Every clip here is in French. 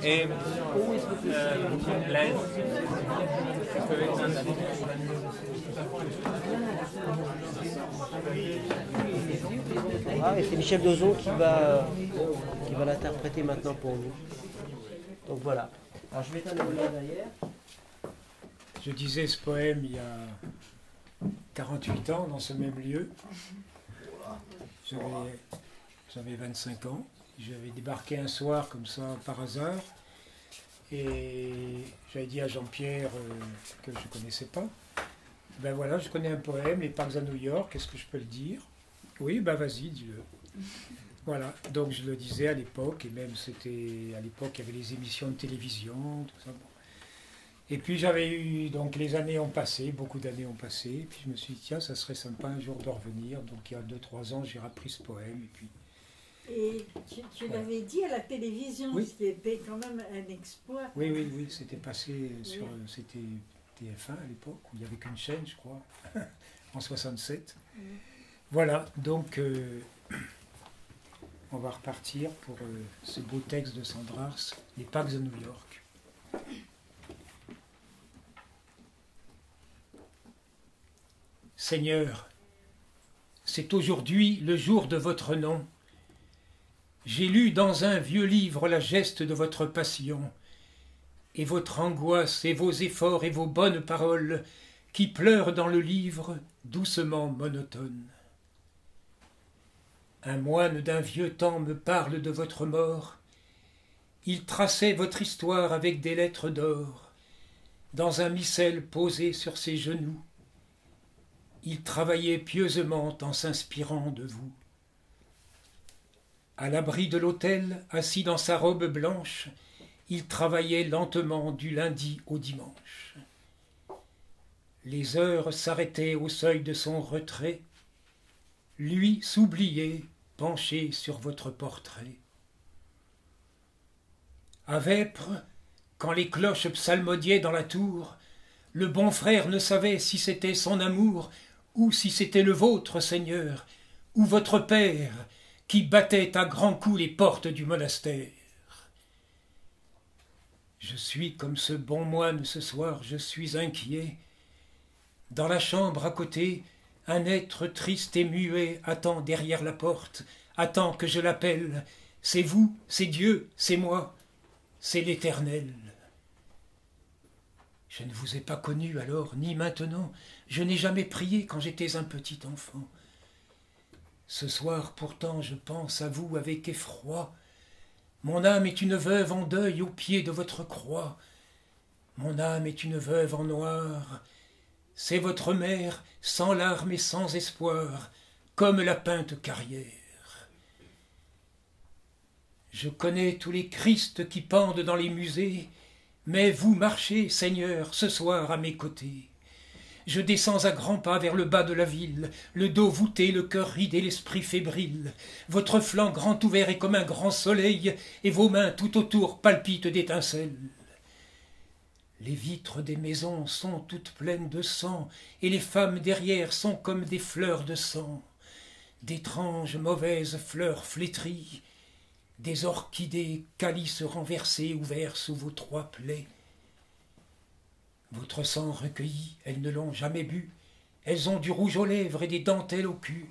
Et Blaise, et c'est Michel Dozon qui va l'interpréter maintenant pour nous. Donc voilà. Alors je vais t'amener là derrière. Je disais ce poème il y a 48 ans dans ce même lieu. J'avais 25 ans. J'avais débarqué un soir comme ça par hasard et j'avais dit à Jean-Pierre que je ne connaissais pas. Ben voilà, je connais un poème, Les Parcs à New York, est-ce que je peux le dire? Oui, ben vas-y, dis-le. Voilà, donc je le disais à l'époque, et même c'était à l'époque, il y avait les émissions de télévision, tout ça. Bon. Et puis j'avais eu, donc les années ont passé, beaucoup d'années ont passé, et puis je me suis dit, tiens, ça serait sympa un jour de revenir. Donc il y a 2-3 ans, j'ai repris ce poème, et puis... Et tu l'avais dit à la télévision, oui. Ce qui était quand même un exploit. Oui, c'était passé sur... C'était TF1 à l'époque, où il n'y avait qu'une chaîne, je crois, en 67. Voilà, donc... on va repartir pour ce beau texte de Sandrars, Les Parcs de New York. Seigneur, c'est aujourd'hui le jour de votre nom. J'ai lu dans un vieux livre la geste de votre passion, et votre angoisse et vos efforts et vos bonnes paroles qui pleurent dans le livre doucement monotones. Un moine d'un vieux temps me parle de votre mort. Il traçait votre histoire avec des lettres d'or, dans un missel posé sur ses genoux. Il travaillait pieusement en s'inspirant de vous. À l'abri de l'autel, assis dans sa robe blanche, il travaillait lentement du lundi au dimanche. Les heures s'arrêtaient au seuil de son retrait. Lui s'oubliait, penché sur votre portrait. À Vêpres, quand les cloches psalmodiaient dans la tour, le bon frère ne savait si c'était son amour ou si c'était le vôtre, Seigneur, ou votre père qui battait à grands coups les portes du monastère. Je suis comme ce bon moine ce soir, je suis inquiet. Dans la chambre à côté, un être triste et muet attend derrière la porte, attend que je l'appelle. C'est vous, c'est Dieu, c'est moi, c'est l'Éternel. Je ne vous ai pas connu alors, ni maintenant. Je n'ai jamais prié quand j'étais un petit enfant. Ce soir, pourtant, je pense à vous avec effroi. Mon âme est une veuve en deuil au pied de votre croix. Mon âme est une veuve en noir. C'est votre mère, sans larmes et sans espoir, comme la peinte carrière. Je connais tous les Christs qui pendent dans les musées, mais vous marchez, Seigneur, ce soir à mes côtés. Je descends à grands pas vers le bas de la ville, le dos voûté, le cœur ridé, l'esprit fébrile. Votre flanc grand ouvert est comme un grand soleil, et vos mains tout autour palpitent d'étincelles. Les vitres des maisons sont toutes pleines de sang, et les femmes derrière sont comme des fleurs de sang. D'étranges mauvaises fleurs flétries, des orchidées, calices renversés ouverts sous vos 3 plaies. Votre sang recueilli, elles ne l'ont jamais bu, elles ont du rouge aux lèvres et des dentelles au cul.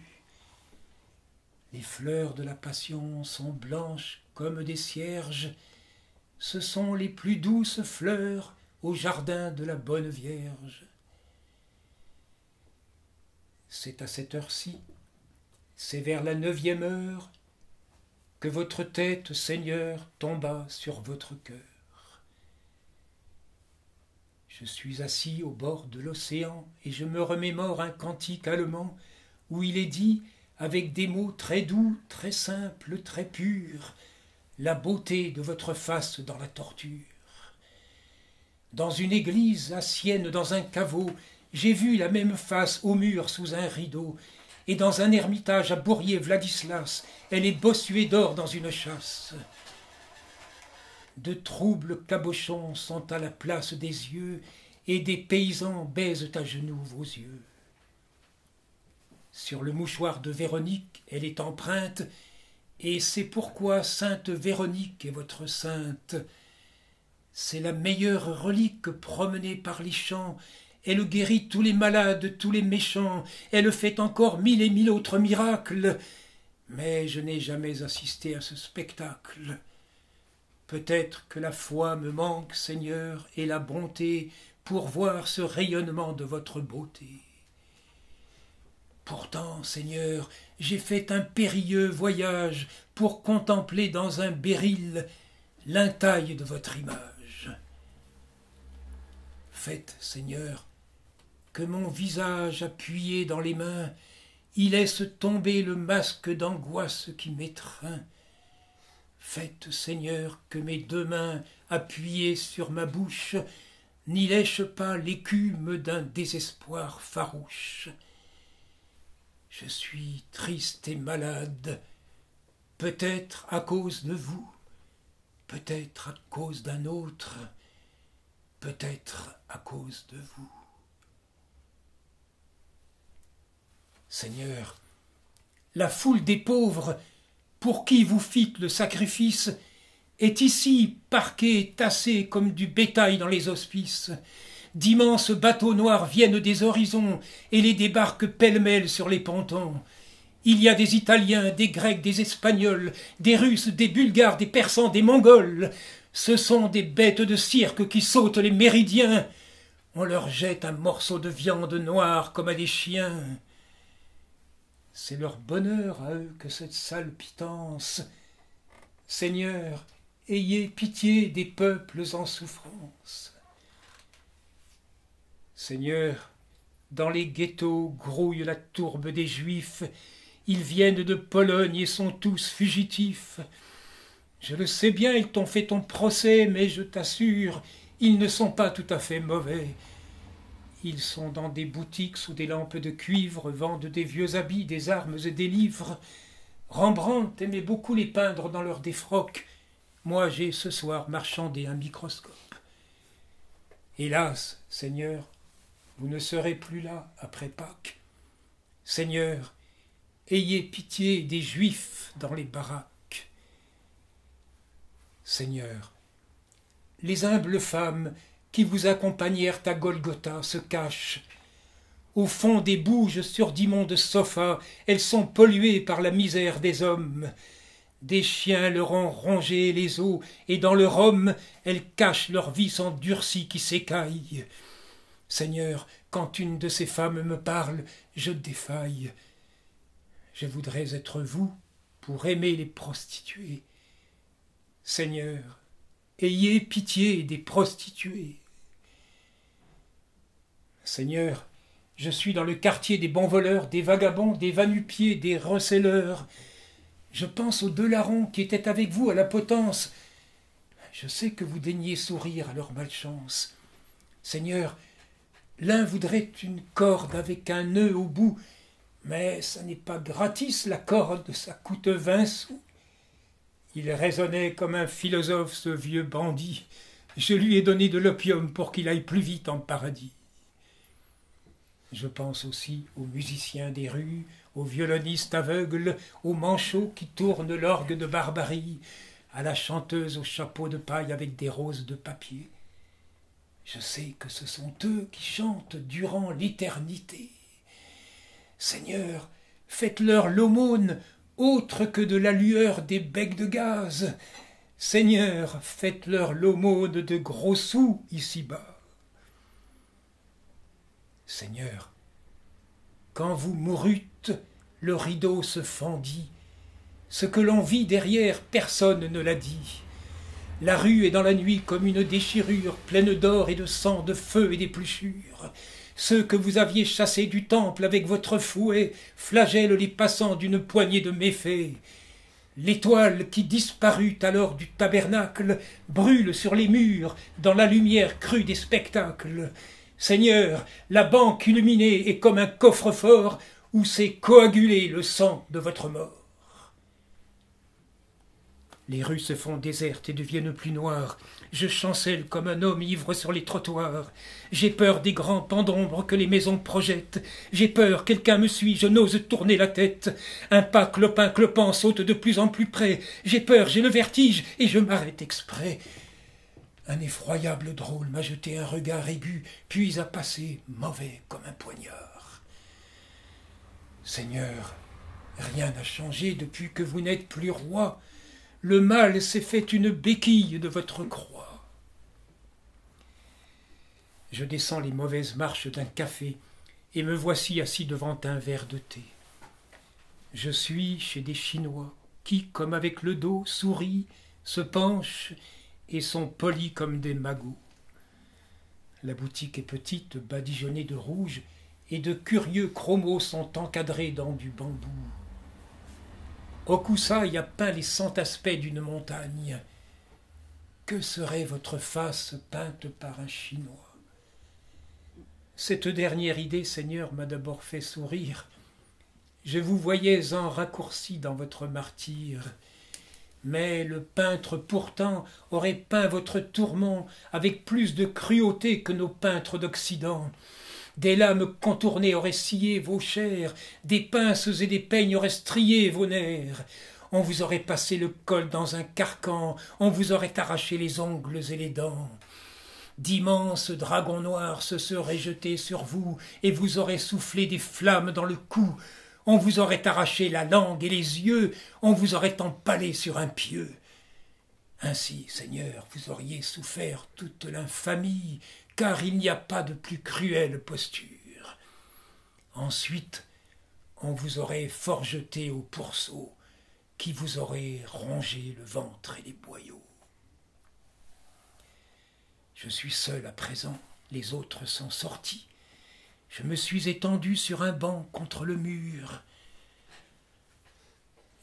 Les fleurs de la passion sont blanches comme des cierges, ce sont les plus douces fleurs au jardin de la bonne Vierge. C'est à cette heure-ci, c'est vers la 9e heure, que votre tête, Seigneur, tomba sur votre cœur. Je suis assis au bord de l'océan et je me remémore un cantique allemand où il est dit, avec des mots très doux, très simples, très purs, la beauté de votre face dans la torture. Dans une église, à Sienne, dans un caveau, j'ai vu la même face au mur sous un rideau, et dans un ermitage à Bourrier-Vladislas, elle est bossuée d'or dans une chasse. De troubles cabochons sont à la place des yeux, et des paysans baisent à genoux vos yeux. Sur le mouchoir de Véronique, elle est empreinte, Et c'est pourquoi sainte Véronique est votre sainte. C'est la meilleure relique promenée par les champs. Elle guérit tous les malades, tous les méchants. Elle fait encore 1000 et 1000 autres miracles. Mais je n'ai jamais assisté à ce spectacle. Peut-être que la foi me manque, Seigneur, et la bonté pour voir ce rayonnement de votre beauté. Pourtant, Seigneur, j'ai fait un périlleux voyage pour contempler dans un béryl l'intaille de votre image. Faites, Seigneur, que mon visage appuyé dans les mains y laisse tomber le masque d'angoisse qui m'étreint. Faites, Seigneur, que mes 2 mains appuyées sur ma bouche n'y lèchent pas l'écume d'un désespoir farouche. Je suis triste et malade, peut-être à cause de vous, peut-être à cause d'un autre, peut-être à cause de vous. Seigneur, la foule des pauvres pour qui vous fîtes le sacrifice est ici parquée, tassée comme du bétail dans les hospices. D'immenses bateaux noirs viennent des horizons et les débarquent pêle-mêle sur les pontons. Il y a des Italiens, des Grecs, des Espagnols, des Russes, des Bulgares, des Persans, des Mongols. Ce sont des bêtes de cirque qui sautent les méridiens. On leur jette un morceau de viande noire comme à des chiens. C'est leur bonheur à eux que cette sale pitance. Seigneur, ayez pitié des peuples en souffrance. Seigneur, dans les ghettos grouille la tourbe des Juifs. Ils viennent de Pologne et sont tous fugitifs. Je le sais bien, ils t'ont fait ton procès, mais je t'assure, ils ne sont pas tout à fait mauvais. Ils sont dans des boutiques sous des lampes de cuivre, vendent des vieux habits, des armes et des livres. Rembrandt aimait beaucoup les peindre dans leurs défroques. Moi, j'ai ce soir marchandé un microscope. Hélas, Seigneur, vous ne serez plus là après Pâques. Seigneur, ayez pitié des Juifs dans les baraques. Seigneur, les humbles femmes qui vous accompagnèrent à Golgotha se cachent. Au fond des bouges sur d'immondes sofas, elles sont polluées par la misère des hommes. Des chiens leur ont rongé les os, et dans leur homme, elles cachent leur vie endurcie qui s'écaille. Seigneur, quand une de ces femmes me parle, je défaille. Je voudrais être vous pour aimer les prostituées. Seigneur, ayez pitié des prostituées. Seigneur, je suis dans le quartier des bons voleurs, des vagabonds, des va-nu-pieds, des receleurs. Je pense aux 2 larrons qui étaient avec vous à la potence. Je sais que vous daignez sourire à leur malchance. Seigneur, l'un voudrait une corde avec un nœud au bout, mais ça n'est pas gratis, la corde, ça coûte 20 sous. Il raisonnait comme un philosophe, ce vieux bandit. Je lui ai donné de l'opium pour qu'il aille plus vite en paradis. Je pense aussi aux musiciens des rues, aux violonistes aveugles, aux manchots qui tournent l'orgue de barbarie, à la chanteuse au chapeau de paille avec des roses de papier. Je sais que ce sont eux qui chantent durant l'éternité. Seigneur, faites-leur l'aumône autre que de la lueur des becs de gaz. Seigneur, faites-leur l'aumône de gros sous ici-bas. Seigneur, quand vous mourûtes, le rideau se fendit. Ce que l'on vit derrière, personne ne l'a dit. La rue est dans la nuit comme une déchirure, pleine d'or et de sang, de feu et d'épluchures. Ceux que vous aviez chassés du temple avec votre fouet flagellent les passants d'une poignée de méfaits. L'étoile qui disparut alors du tabernacle brûle sur les murs dans la lumière crue des spectacles. Seigneur, la banque illuminée est comme un coffre-fort où s'est coagulé le sang de votre mort. Les rues se font désertes et deviennent plus noires. Je chancelle comme un homme ivre sur les trottoirs. J'ai peur des grands pans d'ombre que les maisons projettent. J'ai peur, quelqu'un me suit, je n'ose tourner la tête. Un pas clopin saute de plus en plus près. J'ai peur, j'ai le vertige et je m'arrête exprès. Un effroyable drôle m'a jeté un regard aigu, puis a passé mauvais comme un poignard. Seigneur, rien n'a changé depuis que vous n'êtes plus roi. Le mal s'est fait une béquille de votre croix. Je descends les mauvaises marches d'un café et me voici assis devant un verre de thé. Je suis chez des Chinois qui, comme avec le dos, sourient, se penchent et sont polis comme des magots. La boutique est petite, badigeonnée de rouge, et de curieux chromos sont encadrés dans du bambou. Hokusai a peint les 100 aspects d'une montagne. Que serait votre face peinte par un Chinois? Cette dernière idée, Seigneur, m'a d'abord fait sourire. Je vous voyais en raccourci dans votre martyre. Mais le peintre pourtant aurait peint votre tourment avec plus de cruauté que nos peintres d'Occident. Des lames contournées auraient scié vos chairs, des pinces et des peignes auraient strié vos nerfs. On vous aurait passé le col dans un carcan, on vous aurait arraché les ongles et les dents. D'immenses dragons noirs se seraient jetés sur vous et vous auraient soufflé des flammes dans le cou. On vous aurait arraché la langue et les yeux, on vous aurait empalé sur un pieu. Ainsi, Seigneur, vous auriez souffert toute l'infamie, car il n'y a pas de plus cruelle posture. Ensuite, on vous aurait fort jeté au pourceau, qui vous aurait rongé le ventre et les boyaux. Je suis seul à présent, les autres sont sortis. Je me suis étendu sur un banc contre le mur.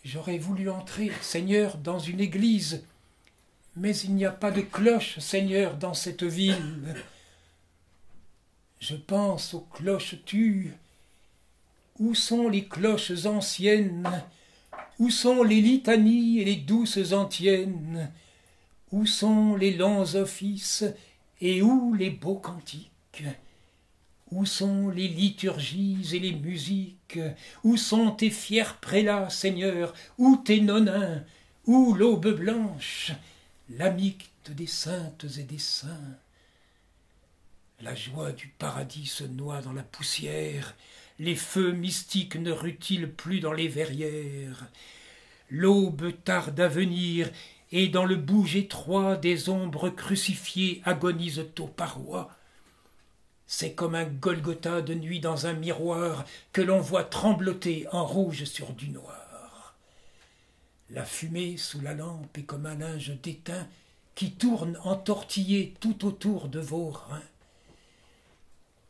J'aurais voulu entrer, Seigneur, dans une église, mais il n'y a pas de cloche, Seigneur, dans cette ville. Je pense aux cloches-tues. Où sont les cloches anciennes? Où sont les litanies et les douces antiennes? Où sont les lents offices et où les beaux cantiques? Où sont les liturgies et les musiques? Où sont tes fiers prélats, Seigneur? Où tes nonins? Où l'aube blanche, l'amicte des saintes et des saints? La joie du paradis se noie dans la poussière, les feux mystiques ne rutilent plus dans les verrières. L'aube tarde à venir, et dans le bouge étroit des ombres crucifiées agonisent aux parois. C'est comme un Golgotha de nuit dans un miroir que l'on voit trembloter en rouge sur du noir. La fumée sous la lampe est comme un linge d'étain qui tourne entortillé tout autour de vos reins.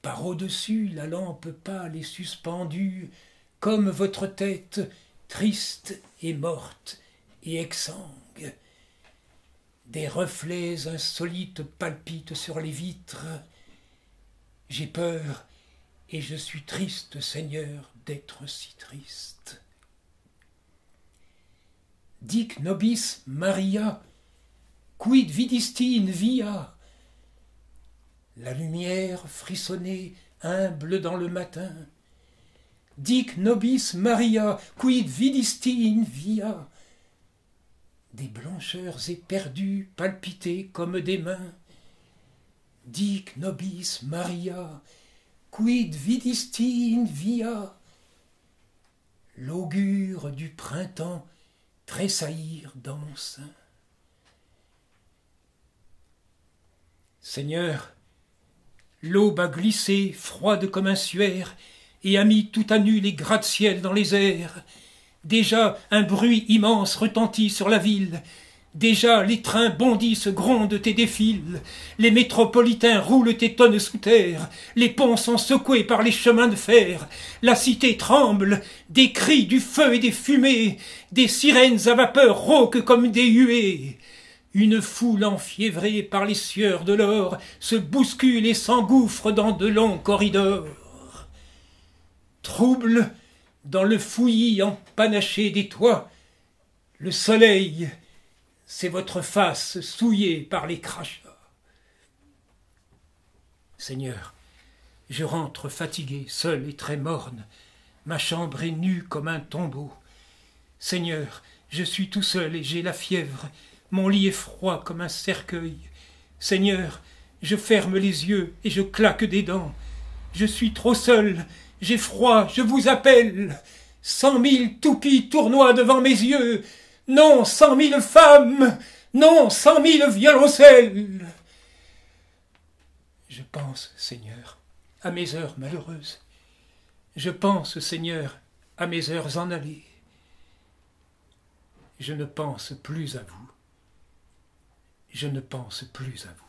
Par au-dessus, la lampe pâle est suspendue, comme votre tête, triste et morte et exsangue. Des reflets insolites palpitent sur les vitres. J'ai peur et je suis triste, Seigneur, d'être si triste. Dic nobis Maria, quid vidisti in via? La lumière frissonnait, humble dans le matin. Dic nobis Maria, quid vidisti in via? Des blancheurs éperdues palpitaient comme des mains. Dic nobis Maria, quid vidisti in via? L'augure du printemps tressaillir dans mon sein. Seigneur, l'aube a glissé, froide comme un suaire, et a mis tout à nu les gratte-ciel dans les airs. Déjà un bruit immense retentit sur la ville. Déjà les trains bondissent, grondent et défilent. Les métropolitains roulent et tonnent sous terre. Les ponts sont secoués par les chemins de fer. La cité tremble, des cris, du feu et des fumées. Des sirènes à vapeur rauquent comme des huées. Une foule enfiévrée par les sueurs de l'or se bouscule et s'engouffre dans de longs corridors. Trouble dans le fouillis empanaché des toits, le soleil c'est votre face souillée par les crachats. Seigneur, je rentre fatigué, seul et très morne. Ma chambre est nue comme un tombeau. Seigneur, je suis tout seul et j'ai la fièvre. Mon lit est froid comme un cercueil. Seigneur, je ferme les yeux et je claque des dents. Je suis trop seul, j'ai froid, je vous appelle. 100 000 toupies tournoient devant mes yeux. Non, 100 000 femmes. Non, 100 000 violoncelles. Je pense, Seigneur, à mes heures malheureuses. Je pense, Seigneur, à mes heures en allées. Je ne pense plus à vous. Je ne pense plus à vous.